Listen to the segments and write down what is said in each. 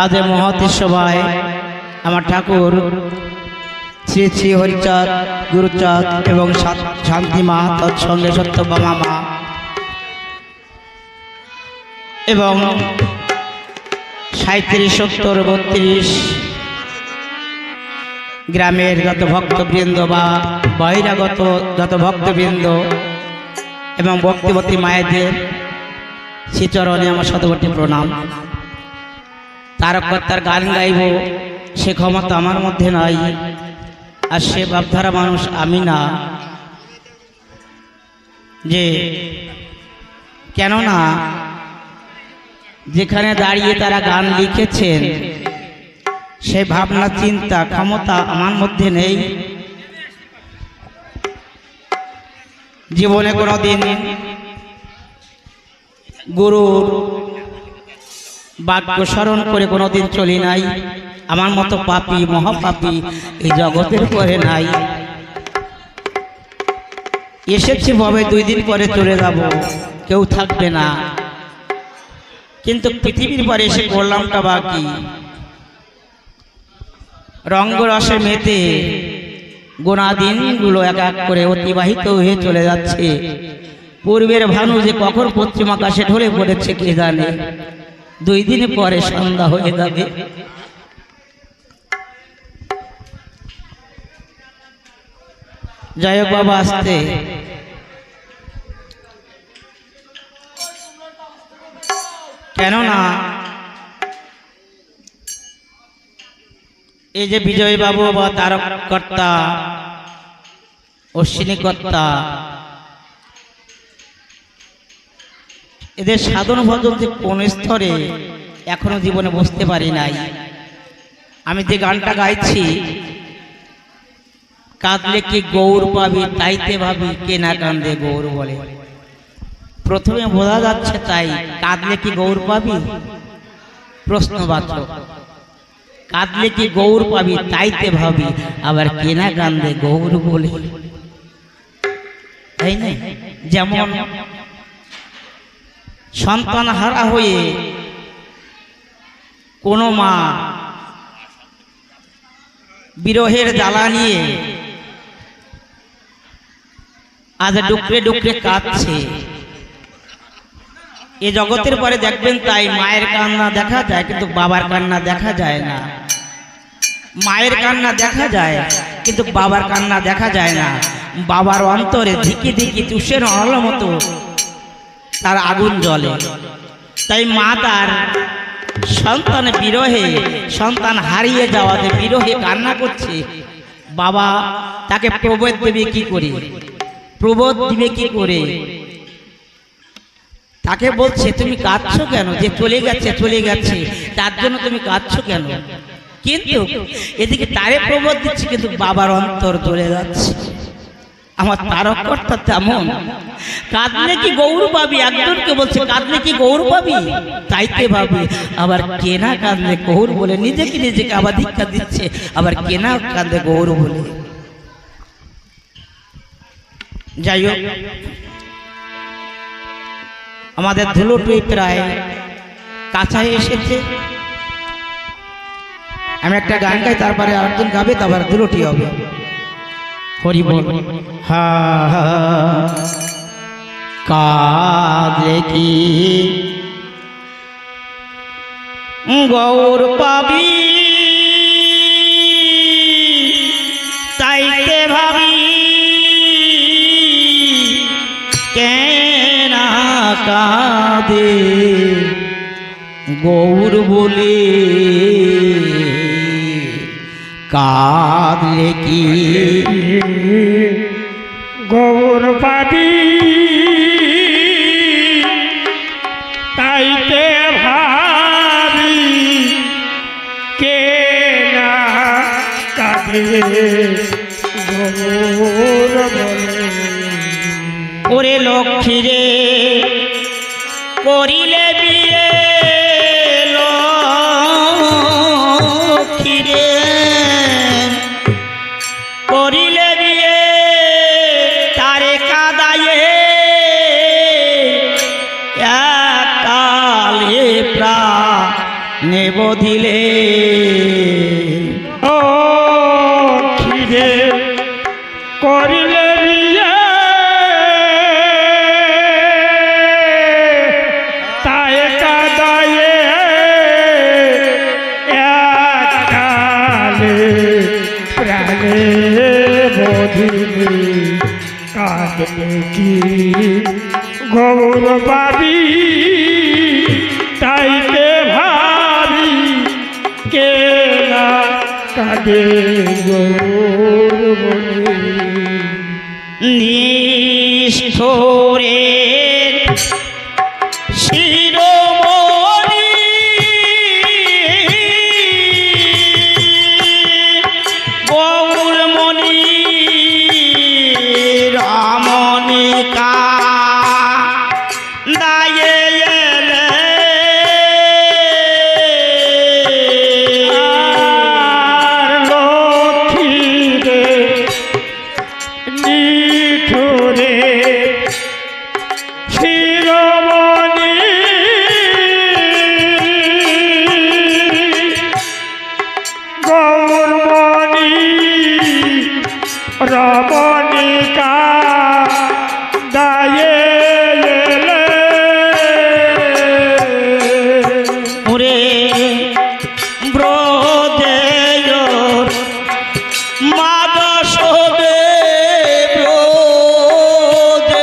আজ মহতি সভায় আমার ঠাকুর শ্রী শ্রী হরিচাঁদ গুরুচাঁদ এবং শান্তিমা তৎসঙ্গে সত্যভামা মা এবং 37, 70, 32 গ্রামের যত ভক্তবৃন্দ বা বহিরাগত যত ভক্তবৃন্দ এবং ভক্তিবতী মায়েদের শ্রীচরণে আমার শতকোটি প্রণাম। তারকর্তার গান গাইব সে ক্ষমতা আমার মধ্যে নাই, আর সে ভাবধারা মানুষ আমি না। যে কেননা যেখানে দাঁড়িয়ে তারা গান লিখেছেন সে ভাবনা চিন্তা ক্ষমতা আমার মধ্যে নেই। জীবনে কোনোদিন গুরুর বাক্য স্মরণ করে কোনোদিন চলি নাই। আমার মতো পাপী মহাপাপী এই জগতের পরে নাই। এসেছি ভাবে 2 দিন পরে চলে যাব, কেউ থাকবে না। কিন্তু পৃথিবীর পরে এসে করলামটা বাকি রঙ্গরসে মেতে গোনা দিনগুলো এক এক করে অতিবাহিত হয়ে চলে যাচ্ছে। পূর্বের ভানু যে কখন পশ্চিম আকাশে ঢলে পড়েছে কে জানে। 2 দিন পরে সন্ধ্যা হয়ে যাবে। জয় বাবা আসতে কেননা এই যে বিজয় বাবু বা তারককর্তা অশ্বিনীকর্তা এদের সাধন ভজন যে কোন স্তরে এখনো জীবনে বুঝতে পারি নাই। আমি যে গানটা গাইছি, কাঁদলে কি গৌর পাবি তাইতে ভাবি কে না কান্দে গৌর বলে। প্রথমে বোঝা যাচ্ছে তাই, কাঁদলে কি গৌর পাবি প্রশ্নবাচক। কাঁদলে কি গৌর পাবি তাইতে ভাবি, আবার কে না কান্দে গৌর বলে, তাই না? যেমন সন্তান হারা হয়ে কোন মা বিরহের জ্বালা নিয়ে আজ ডুকরে ডুকরে কাঁদছে। এ জগতের পরে দেখবেন তাই মায়ের কান্না দেখা যায় কিন্তু বাবার কান্না দেখা যায় না। মায়ের কান্না দেখা যায় কিন্তু বাবার কান্না দেখা যায় না। বাবার অন্তরে ধিকি ধিকি তুষের আলো মতো তার আগুন জ্বলে। তাই মা তার সন্তান বিরহে, সন্তান হারিয়ে যাওয়াতে বিরহে কান্না করছে। বাবা তাকে প্রবোধ দেবে কি করে, প্রবোধ দিবে কি করে? তাকে বলছে তুমি কাঁদছো কেন? যে চলে গেছে চলে গেছে তার জন্য তুমি কাঁদছো কেন? কিন্তু এদিকে তারে প্রবোধ দিচ্ছে কিন্তু বাবার অন্তর জ্বলে যাচ্ছে। আমার তারককর্তা তেমন, কাঁদলে কি গৌর পাবি, একজনকে বলছে কাঁদলে কি গৌর পাবি তাইতে ভাবি, আবার কেনা কাঁদলে গৌর বলে নিজেকে নিজেকে আবার দীক্ষা দিচ্ছে, আবার কেনা কাঁদলে গৌর বলে। যাই হোক, আমাদের ধুলোটুই প্রায় কাছায় এসেছে। আমি একটা গান গাই, তারপরে আরেকজন গাবে, তারপরে ধুলোটি হবে। হরি বল। হা কাঁদলে কি গৌর পাবি তাইতে ভাবি কেনা কাঁদে গৌর বলে। কাঁদলে কি গৌর পাবি তাইতে ভাবি কে না কাঁদে গৌর বলে। ওরে লক্ষ্মী রে করিলে বিয়ে, লক্ষ্মী রে করিলে বিয়ে, তারে কাদায়ে একালে প্রাণে বধিলে ও খিদে করিলে বিয়ে তাই কাদায়ে একালে প্রাণে বধিলে কাঁদলে কি গৌর পাবি তাইতে ভাবি কে না কাঁদে গৌর বলে নিষ্ঠুরে শিরোমণি গৌরমণি রমণিকা দায়ে এলে আর লক্ষ্মী রে নিঠুরে শিরোমণি গৌরমণি রমণিকা দায়ে এলে ওরে ব্রদেয় মাদশবে ব্রদেয়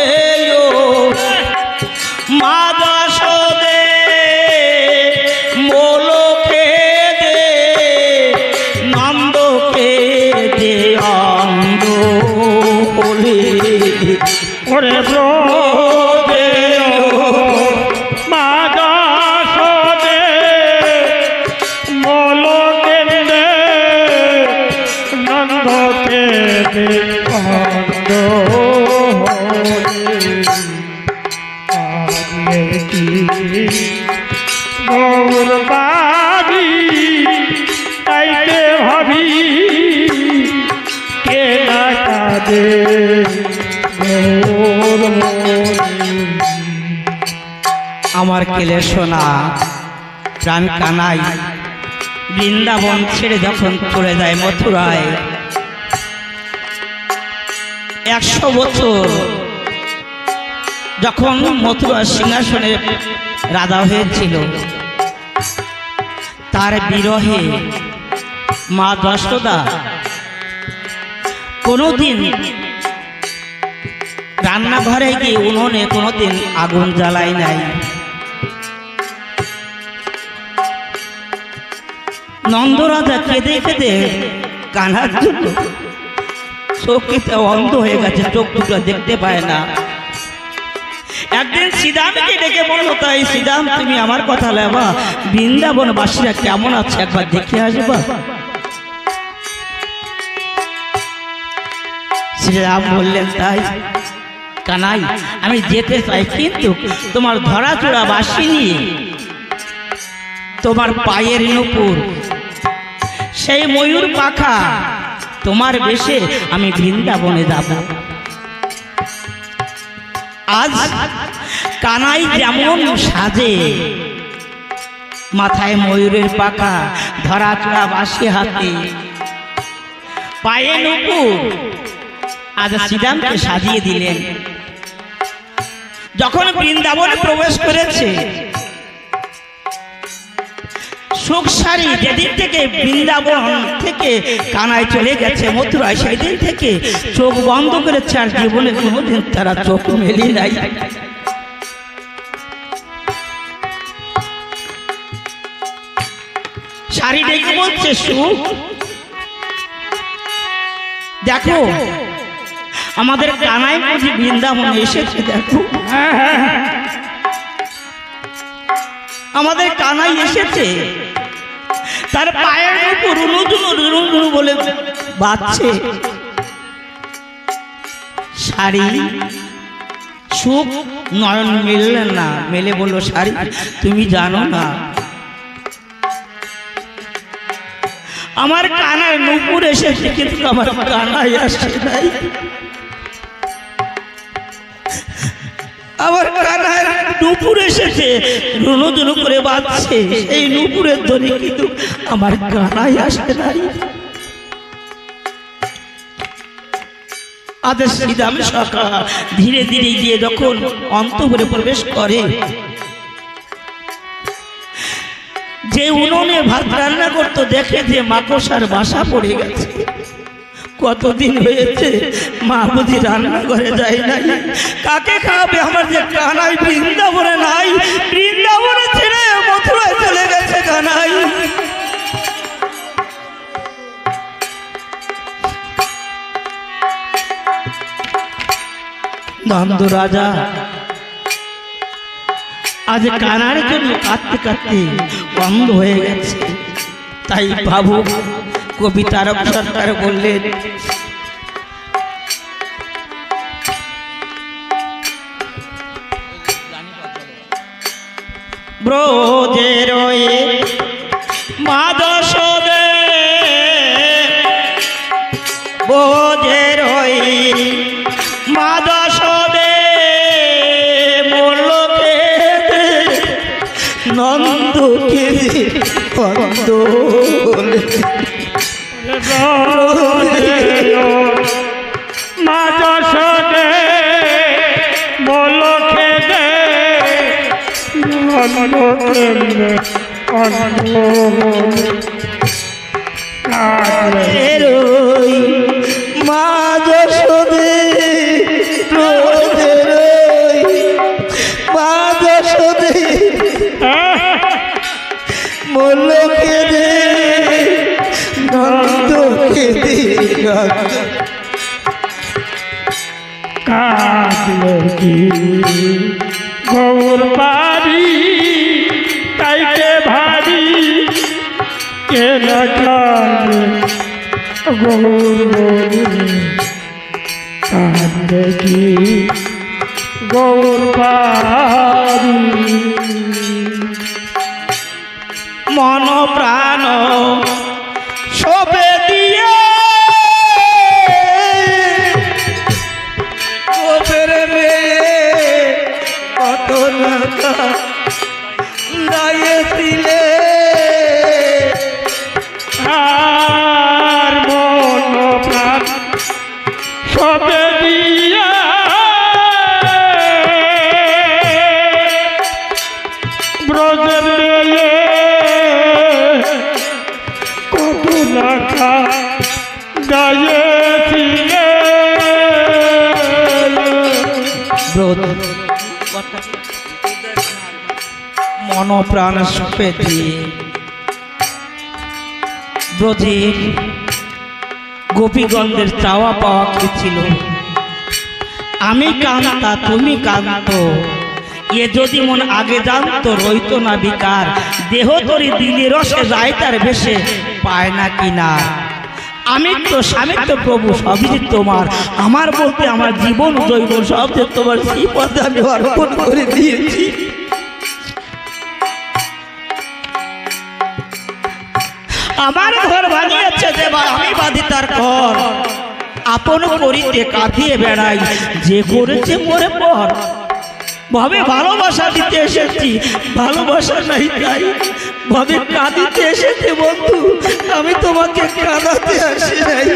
মাদশবে মোলকে দে নন্দকে দে অন্ধ হলে ওরে ব্রদেয় মাদাসদে মলকেন্দে নন্দকে দে অন্ধ হলে আগে কি গৌর পাবি তাইতে ভাবি কে না কাঁদে গৌর মনে। আমার কেলে সোনা প্রাণ কানাই বৃন্দাবন ছেড়ে যখন চলে যায় মথুরায় 100 বছর যখন মথুরা সিংহাসনে রাজা হয়েছিল তার বিরহে মা যশোদা কোনোদিন রান্নাঘরে গিয়ে উনুনে কোনোদিন আগুন জ্বালায় নাই। নন্দরাজা কেঁদে কেঁদে কান্নার জন্য চোখে অন্ধ হয়ে গেছে, চোখ দুটো দেখতে পায় না। একদিন শ্রীরামকে ডেকে বলল, তাই শ্রীরাম তুমি আমার কথা লেবা, বৃন্দাবনবাসীরা কেমন আছে একবার দেখে আসবা। শ্রীরাম বললেন, তাই কানাই আমি যেতে চাই, কিন্তু তোমার ধরাচোরা বাসি নিয়ে তোমার পায়ের নূপুর সেই ময়ূর পাখা তোমার বেশে আমি বৃন্দাবনে যাব। আজ কানাই যেমন সাজে, মাথায় ময়ূরের পাখা, ধরাচোরা বাসি হাতে, পায়ে নূপুর, আজ শ্রীরামকে সাজিয়ে দিলেন। যখন বৃন্দাবনে প্রবেশ করেছে, সুখসারি যেদিন থেকে বৃন্দাবন থেকে কানায় চলে গেছে মথুরায়, সেই দিন থেকে চোখ বন্ধ করেছে, আর জীবনে কোনোদিন তারা চোখ মেলি নাই। সারি ডেকে বলছে, সুখ দেখো আমাদের কানাই বুঝি বৃন্দাবনে এসেছে, দেখো আমাদের কানাই এসেছে, তার পায়ের উপর রুনুঝুনু বলে বাজছে। শাড়ি সুখ নয়ন মিললেন না, মেলে বলল, শাড়ি তুমি জানো না আমার কানার নূপুর এসেছে, কিন্তু আমার কানাই আসে নাই। আমার কানার নুপুর এসেছে, রুনুধুনু করে বাজছে, এই নুপুরের ধ্বনি কিন্তু আমার কানায় আসে নাই। আদেশ শ্রীরাম সখা ধীরে ধীরে গিয়ে যখন অন্তঃপুরে প্রবেশ করে, যে উনুনে ভাত রান্না করতো দেখে যে মাকড়সার বাসা পড়ে গেছে। কতদিন হয়েছে মা বুঝি রান্না করে যায় নাই, কাকে খাবে? আমার যে কানাই বৃন্দাবনে নাই, বৃন্দাবনে ছেড়ে মথুরায় চলে গেছে কানাই। নন্দ রাজা আজ কানার জন্য কাঁদতে কাঁদতে বন্ধ হয়ে গেছে। তাই বাবু কবি তারক সরকার বললেন, ব্রজের মা যশোদে, ব্রজের মা যশোদে মল্লকে নন্দকে বন্ধ মা যশোদে মলকে দে মা যশোদে মা যশোদে মল্লকে দে নন্দকে দে কাঁদলে কি গৌর পারি তাইতে ভারী কে না কাঁদে গৌর বলি কাঁদলে কি গৌর পারি মন প্রাণ সবে দিয়ে কত দাঁড়িয়েছিলে আর মন প্রাণ সবে দিয়া ব্রজের মেয়ে কত লাখা গাইয়েছিলে মন প্রাণ সপে দিয়ে ব্রজের গোপীগণদের চাওয়া পাওয়া কি ছিল? আমি কান্তা তুমি কান্ত, এ যদি মন আগে জানতো রইতো না বিকার, দেহ তরি দিলে রসে যায় তার বেশে পায় না কিনা। আমি তো স্বামী তো প্রভু সবই যে তোমার, আমার বলতে আমার জীবন জৈব সব যে তোমার, সেই পথে আমি অর্পণ করে দিয়েছি। আমার ঘর ভাঙিয়েছে দেবা, আমি বাঁধি তার ঘর, আপন করিতে কাঁদিয়ে বেড়াই, যে করেছে মোরে পর। ভাবে ভালোবাসা দিতে এসেছি, ভালোবাসা নাই তাই ভাবে কাঁদিতে এসেছে বন্ধু, আমি তোমাকে কাঁদাতে আসি নাই।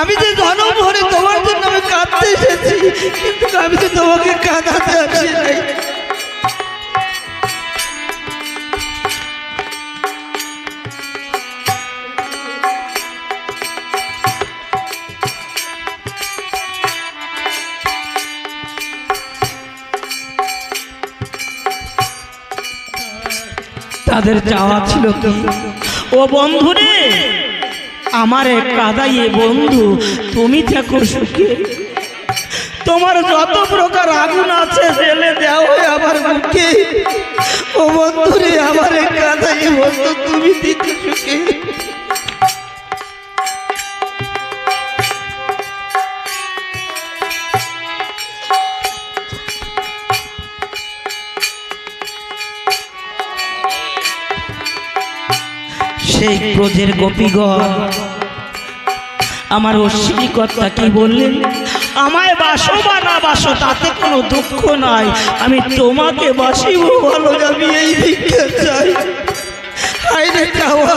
আমি যে জনম ভরে তোমার জন্য আমি কাঁদতে এসেছি, কিন্তু আমি তো তোমাকে কাঁদাতে আসি নাই। তাদের চাওয়া ছিল কি, ও বন্ধু রে আমারে কাঁদাইয়ে বন্ধু তুমি থাকো সুখে, তোমার যত প্রকার আগুন আছে জেলে দাও আমার মুখে। ও বন্ধু রে আমারে কাঁদাইয়ে বন্ধু তুমি থাকো সুখে। সেই ব্রজের গোপীগণ আমার অশ্বিনী কথা কি বললেন, আমায় বাসো বা না বাসো তাতে কোনো দুঃখ নাই, আমি তোমাকে বাসিব বলো, আমি এই ভিক্ষা চাই। হায়রে চাওয়া।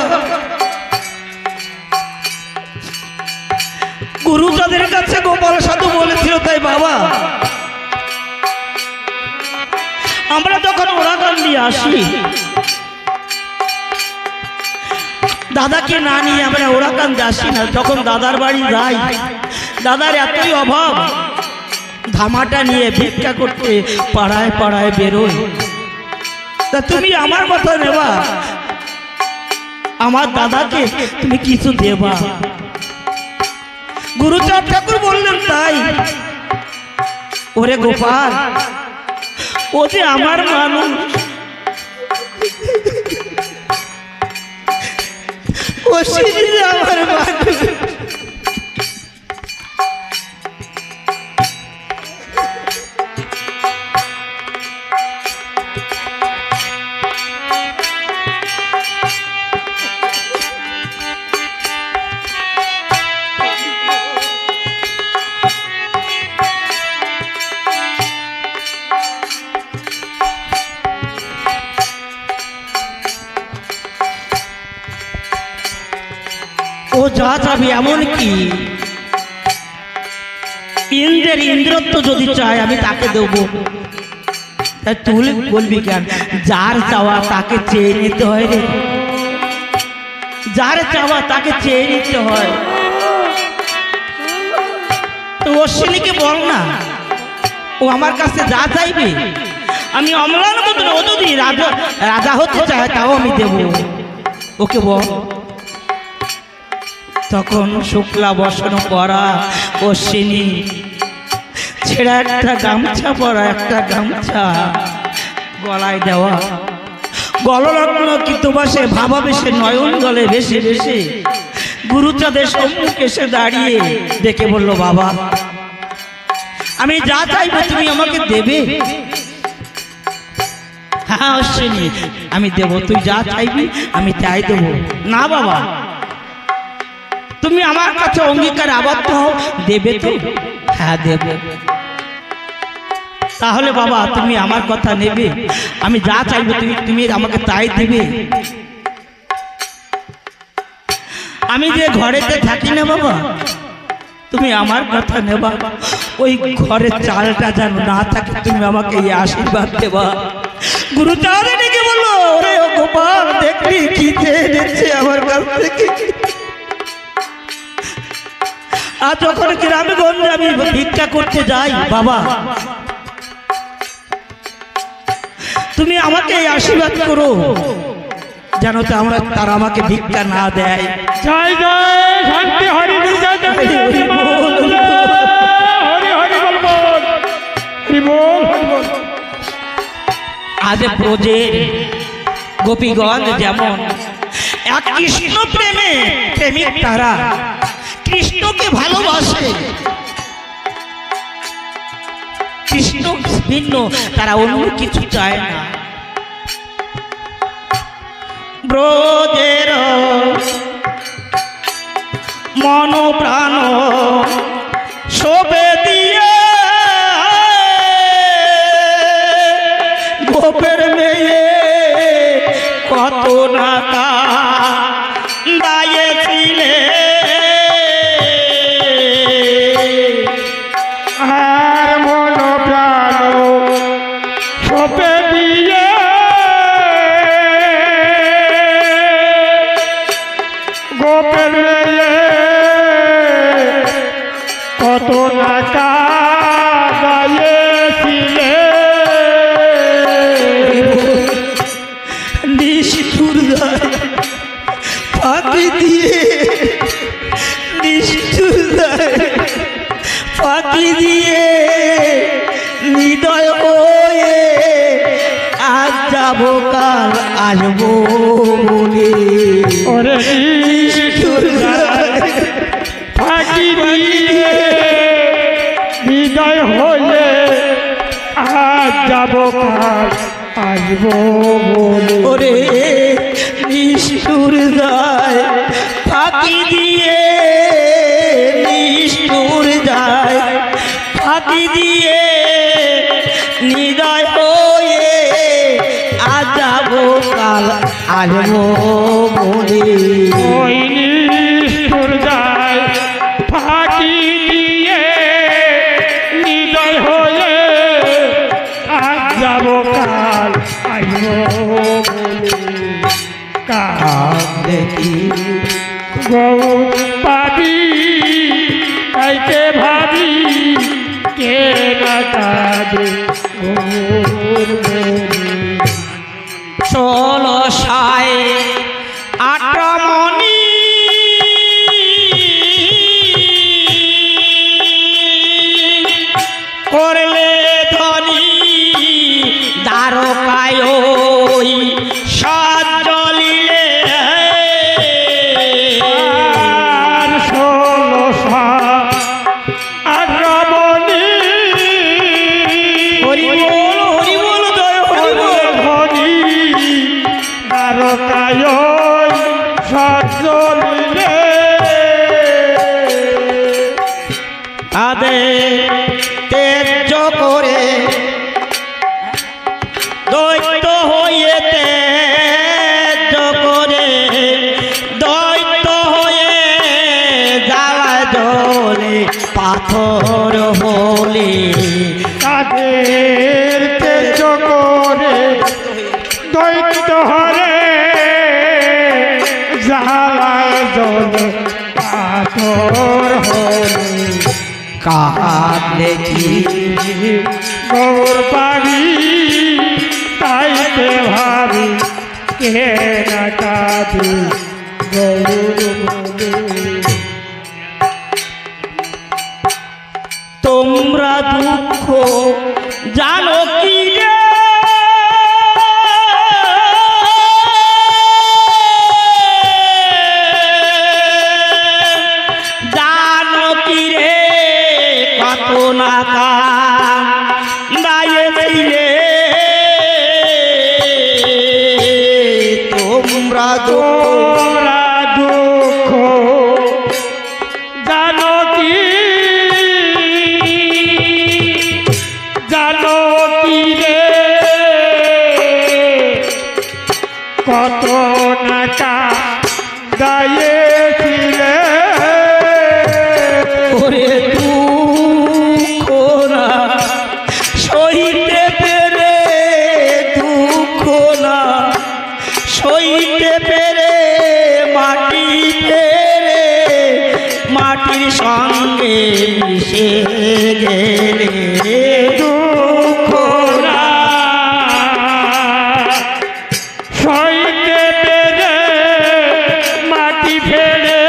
গুরু তাদের কাছে গোপাল সাধু বলেছিল, তাই বাবা আমরা যখন ওরাগান দিয়ে আসি, দাদাকে না নিয়ে আমরা ওরাগান দিয়ে আসি না। যখন দাদার বাড়ি যাই, দাদার এতই অভাব, ধামাটা নিয়ে ভিক্ষা করতে পাড়ায় পাড়ায় বেরোই। তা তুমি আমার কথা নেবা, আমার দাদাকে তুমি কিছু দেবা। গুরুচাঁদ ঠাকুর বললেন, তাই? ওরে গোপাল, ও যে আমার মানুষ, ও সিঁড়ি আমার মানুষ। ও যা চাবি, এমন কি ইন্দ্রের ইন্দ্রত্ব যদি চায় আমি তাকে দেব। তুই বলবি কেন? যার চাওয়া তাকে চেয়ে নিতে হয় রে, যার চাওয়া তাকে চেয়ে নিতে হয়। তো অশ্বিনীকে বল না, ও আমার কাছে যা চাইবে আমি অম্লান মতন, ও যদি রাজা হতে চায় তাও আমি দেব, ওকে বল। তখন শুক্লা বসন পরা অশ্বিনী ছেঁড়া একটা গামছা পরা, একটা গামছা গলায় দেওয়া, গলরত্ন কিন্তু বসে ভাবাবেশে নয়ন জলে ভেসে ভেসে গুরুচাঁদের সম্মুখে এসে দাঁড়িয়ে ডেকে বলল, বাবা আমি যা চাইবো তুমি আমাকে দেবে? হ্যাঁ অশ্বিনী আমি দেব, তুই যা চাইবি আমি তাই দেব। না বাবা, তুমি আমার কাছে অঙ্গীকার আবদ্ধ হও, দেবে তো? হ্যাঁ দেব। তাহলে বাবা তুমি আমার কথা নেবে, আমি যা চাইবো তুমি আমাকে তাই দেবে? আমি যে ঘরেতে থাকি না বাবা, তুমি আমার কথা নেবা, ওই ঘরের চালটা যেন না থাকে, তুমি আমাকে এই আশীর্বাদ দেবা। গুরুচাঁদ ডেকে বললো, ওরে ও গোপাল, দেখলি কি চেয়ে নিচ্ছে আমার কাছ থেকে। আর যখন গ্রামে গঞ্জে আমি ভিক্ষা করতে যাই বাবা, তুমি আমাকে এই আশীর্বাদ করো যেন তারা আমাকে ভিক্ষা না দেয়। জয় জয় শান্তি হরি জয় জয় হরি হরি বল হরি বল হরি বল। আজ ব্রজের গোপীগঞ্জ যেমন এক কৃষ্ণ প্রেমে প্রেমিক, তারা কৃষ্ণকে ভালোবাসে, কৃষ্ণ ভিন্ন তারা অন্য কিছু চায় না। ব্রজের মন প্রাণ সবে দিয়ে গোপের মেয়ে কত না দায়েছিলে, আর মন প্রাণ সপে দিয়ে গোপের মেয়ে কত না কাঁদাইছিলে। নিষ্ঠুর ফাঁকি দিয়ে, নিষ্ঠুর ফাঁকি দিয়ে হৃদয় হয়ে আজ যাবো কাল আসবো বলে, ওরে নিষ্ঠুর ফাঁকি দিয়ে হৃদয় হয়ে আজ যাব কাল আসবো বলে। ওরে নিষ্ঠুর যায় ফাঁকি দিয়ে, নিষ্ঠুর যায় ফাঁকি দিয়ে নিদয় হয়ে আজ যাবো কাল আসবো বলে। ওই নিষ্ঠুর যায় ফাঁকি দিয়ে নিদয় হয়ে আজ যাব কাল আসবো বলে। কাল দেখি গৌর পাবি কাইকে ভাবি কে না কাঁদে গৌর বলে। 1618 মণি করলে ধনী দ্বারকায় ওই সাত জ্বলিলে আর 1618 হরি বল জয় হরি বল। ধনী দ্বারকায় সজ্জলিলে তাদের তেজ করে দৈত্য হয়ে তেজ করে দৈত্য হয়ে জ্বালা জলে পাথর হলে তাদের তেজ করে দৈত্য হরে জ্বালায় জল পাথর হলে। কাহার দেখি গৌর পাবি তাইতে ভাবি কে না কাঁদে গৌর বলে। তোমরা দুঃখ জানো কি রে? জানো কি রে কত না কাঁদিয়েছিলে তোমরা তোমরা দুঃখ জানো কি রে কত না কাঁদিয়েছিলে ওরে দুঃখ না সইতে পেরে দুঃখ না সইতে পেরে মাটি পেরে মাটির সঙ্গে মিশে গেলে দুঃখ না সইতে পেরে মাটি ফেলে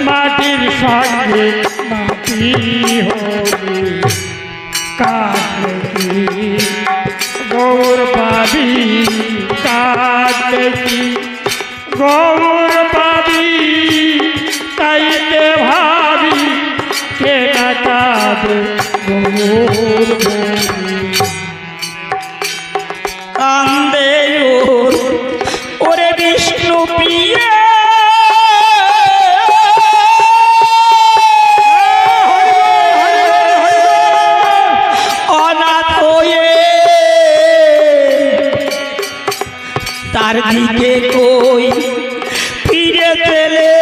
মাটির সঙ্গে মাটি হলে কাঁদলে কি গৌর পাবি কাঁদলে কি গৌর পাবি তাইতে ভাবি কে না কাঁদে গৌর বলে। কান্দে ওরে বিষ্ণু প্রিয়া অনাথ হয়ে তার দিকে কই ফিরে পেলে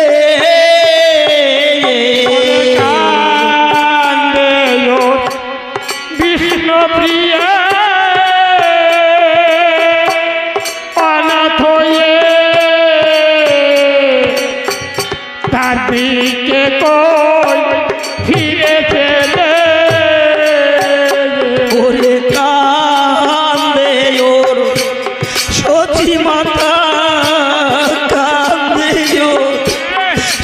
কান্দে বিষ্ণু প্রিয়া অনাথ হয়ে তার দিকে কই ফিরে পেলে ওরে কান্দে ওর সতী মাতা কান্দে ওর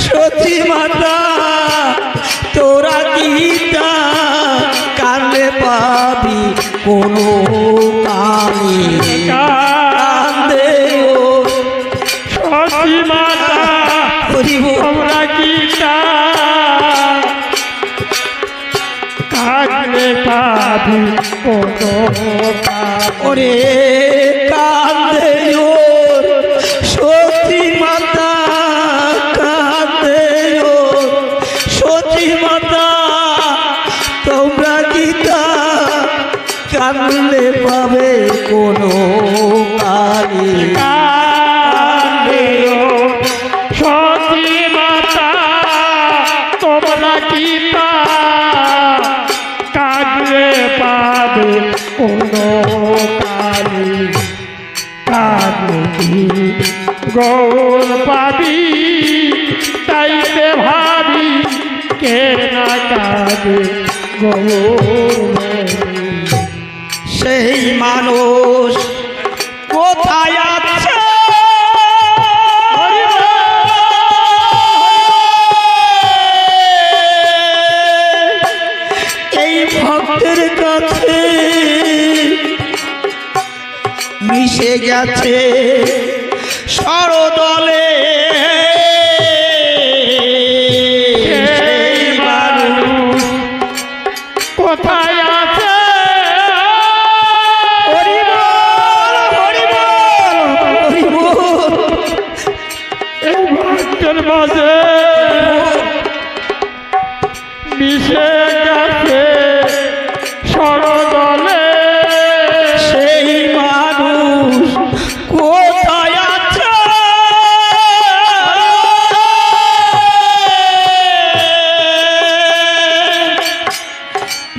সতী মাতা তোরা গীতা কান্দে পাবি কোনো কালে কান্দে ওর সতী মাতা হরি বল। তোমরা গীতা কাঁদলে পাবি কোনো ওরে কান্দে ওর সতী মাতা কান্দে ওর সতী মাতা তোমরা কোনো কালে কান্দে সতী মাতা তোমরা গীতা কাঁদলে পাবে কোনো কালে কাঁদলে গৌর পাবি তাইতে ভাবি কে না কাঁদে গৌর সেই মানুষ কোথায় আছে এই ভক্তের কাছে মিশে গেছে সরদলে সেই মানুষ কোথায় আছে হরি বল, হরি বল, হরি বল। এই ভক্তের মাঝে মিশে গেছে সরদলে সেই মানুষ কোথায় আছে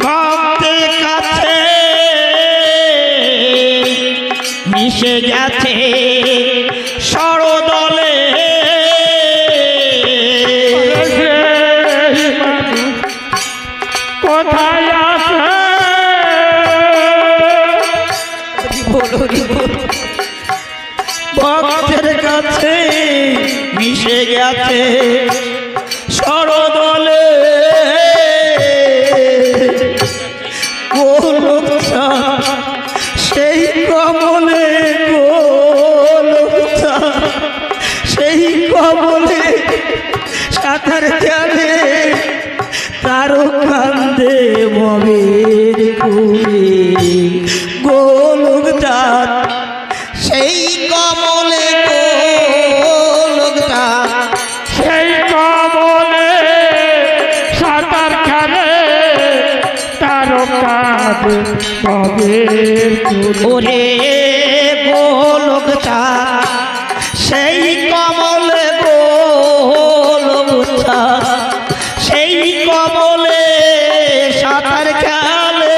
ভক্তের কাছে মিশে গেছে সরদলে সেই মানুষ কোথায় আছে ভক্তের কাছে মিশে গেছে সরদলে গোলকটা সেই কমলে গোলকটা সেই কমলে সাঁতার খেলে তারও কান্দে মমের কুলে গোলকটা সেই কমলে গোলকটা সেই কমলে সাঁতার খেলে তার কাঁদে কবের কুলে ওরে গোলকটা সেই কমলে গোলকটা সেই কমলে সাঁতার খেলে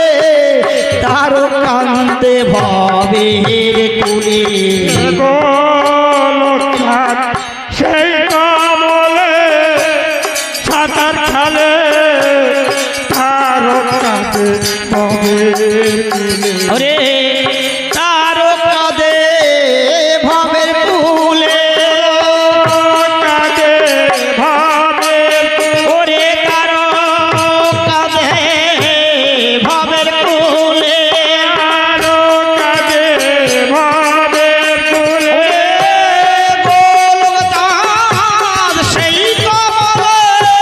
তার কান্দে ভবের কুলে গোলকধার সেই কমলে সাঁতার খেলে তার কাঁদে কবের কুলে ওরে তার কাঁদে ভবের কুলে কাঁদে ভাবের ওরে তার কাঁদে ভবের কুলে আরো কাঁদে ভাবের কুলে গোলকধার সেই কমলে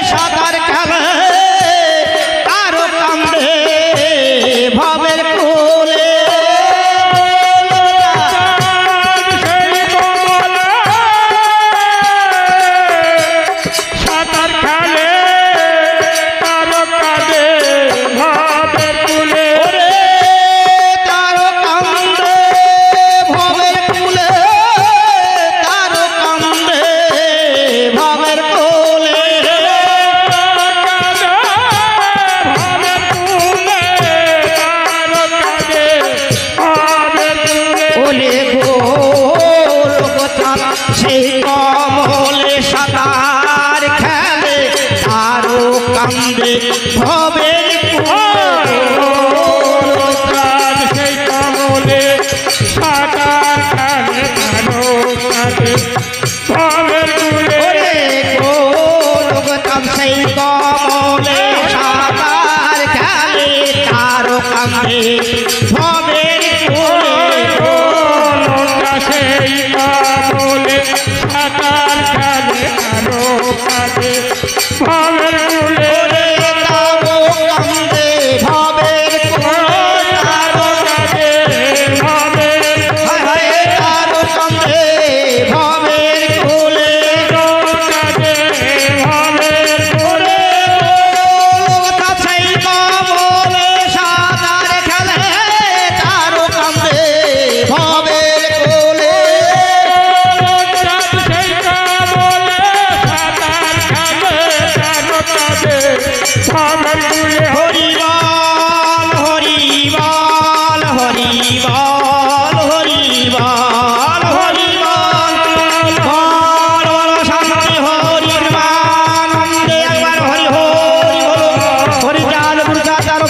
সাঁতার খেলে তার কান্দে ভবের কুলে সেই কমলে সাঁতার খেলে তার কাঁদে ভাবের কুলে ওরে তার কান্দে ভবের কুলে তার কান্দে ভবের কুলে ওলে গোলকধার সেই কমলে সাঁতার খেলে আরো কান্দে ভবের কুলে ওরে গোলকধার সেই কমলে সাঁতার খেলে তার কান্দে ভবের কুলে ওরে তারো কান্দে ভবের কুলে তারো হায় হায় তারো কান্দে ভবের কুলে ওরে গোলকধার সেই কমলে সাঁতার খেলে ধামের কুলে হরি বল হরি বল হরি বল হরি বল হরি বল বল বল শান্তি হরি নন্দে একবার হরি হরি বলো হরি চাল গুরু চাচার